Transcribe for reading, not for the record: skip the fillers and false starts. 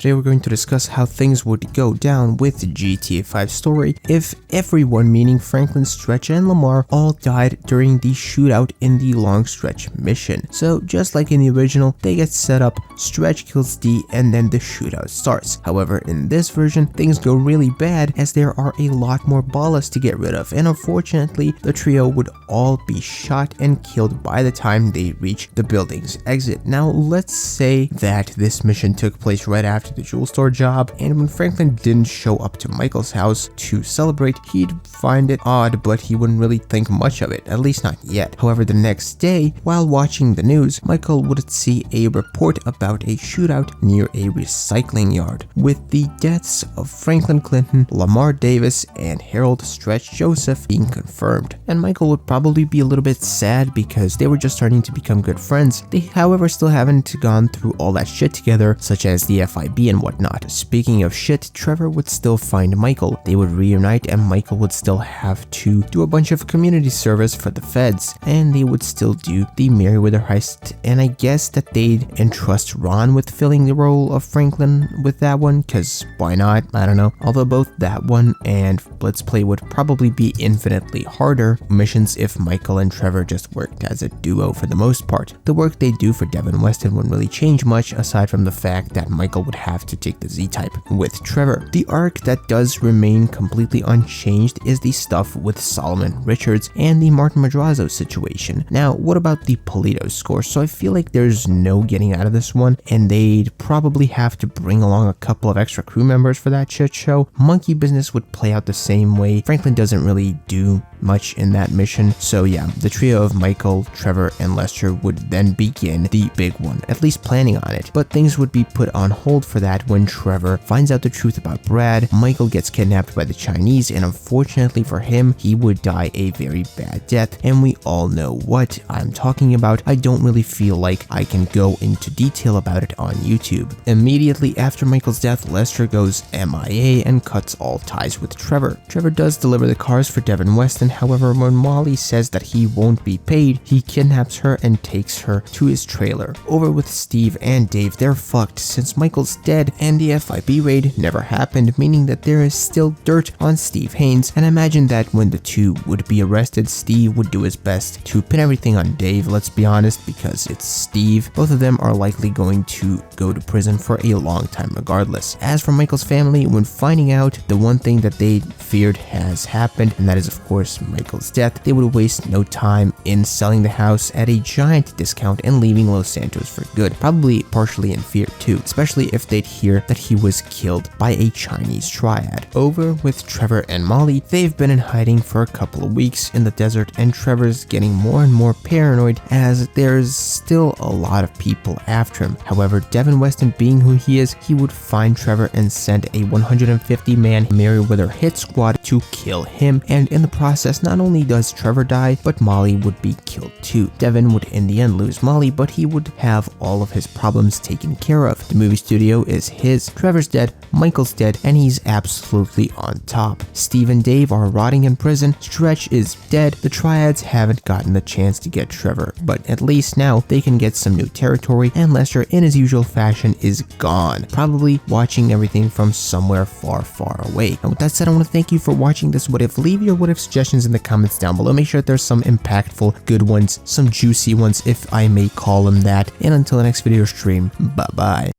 Today we're going to discuss how things would go down with the GTA 5 story if everyone, meaning Franklin, Stretch, and Lamar, all died during the shootout in the Long Stretch mission. So just like in the original, they get set up, Stretch kills D, and then the shootout starts. However, in this version, things go really bad as there are a lot more ballas to get rid of, and unfortunately, the trio would all be shot and killed by the time they reach the building's exit. Now, let's say that this mission took place right after the jewel store job, and when Franklin didn't show up to Michael's house to celebrate, he'd find it odd, but he wouldn't really think much of it, at least not yet. However, the next day, while watching the news, Michael would see a report about a shootout near a recycling yard, with the deaths of Franklin Clinton, Lamar Davis, and Harold Stretch Joseph being confirmed. And Michael would probably be a little bit sad because they were just starting to become good friends. They, however, still haven't gone through all that shit together, such as the FIB and whatnot. Speaking of shit, Trevor would still find Michael. They would reunite, and Michael would still have to do a bunch of community service for the feds, and they would still do the Merryweather heist, and I guess that they'd entrust Ron with filling the role of Franklin with that one, cause why not? I don't know. Although both that one and Blitz Play would probably be infinitely harder missions if Michael and Trevor just worked as a duo for the most part. The work they do for Devin Weston wouldn't really change much aside from the fact that Michael would have to take the Z-type with Trevor. The arc that does remain completely unchanged is the stuff with Solomon Richards and the Martin Madrazo situation. Now, what about the Polito score? So I feel like there's no getting out of this one, and they'd probably have to bring along a couple of extra crew members for that shit show. Monkey Business would play out the same way. Franklin doesn't really do much in that mission, so yeah, the trio of Michael, Trevor, and Lester would then begin the big one, at least planning on it. But things would be put on hold for that when Trevor finds out the truth about Brad. Michael gets kidnapped by the Chinese, and unfortunately for him, he would die a very bad death, and we all know what I'm talking about. I don't really feel like I can go into detail about it on YouTube. Immediately after Michael's death, Lester goes MIA and cuts all ties with Trevor. Trevor does deliver the cars for Devin Weston. However, when Molly says that he won't be paid, he kidnaps her and takes her to his trailer. Over with Steve and Dave, they're fucked since Michael's dead and the FIB raid never happened, meaning that there is still dirt on Steve Haynes, and I imagine that when the two would be arrested, Steve would do his best to pin everything on Dave, let's be honest, because it's Steve. Both of them are likely going to go to prison for a long time regardless. As for Michael's family, when finding out the one thing that they feared has happened, and that is of course Michael's death, they would waste no time in selling the house at a giant discount and leaving Los Santos for good, probably partially in fear too, especially if they'd hear that he was killed by a Chinese triad. Over with Trevor and Molly, they've been in hiding for a couple of weeks in the desert, and Trevor's getting more and more paranoid as there's still a lot of people after him. However, Devin Weston being who he is, he would find Trevor and send a 150-man Merryweather hit squad to kill him, and in the process, not only does Trevor die, but Molly would be killed too. Devin would in the end lose Molly, but he would have all of his problems taken care of. The movie studio is his. Trevor's dead, Michael's dead, and he's absolutely on top. Steve and Dave are rotting in prison, Stretch is dead, the triads haven't gotten the chance to get Trevor, but at least now they can get some new territory, and Lester in his usual fashion is gone, probably watching everything from somewhere far, far away. And with that said, I want to thank you for watching this what if. Leave your what if suggestions in the comments down below. Make sure that there's some impactful, good ones, some juicy ones if I may call them that, and until the next video stream, bye bye.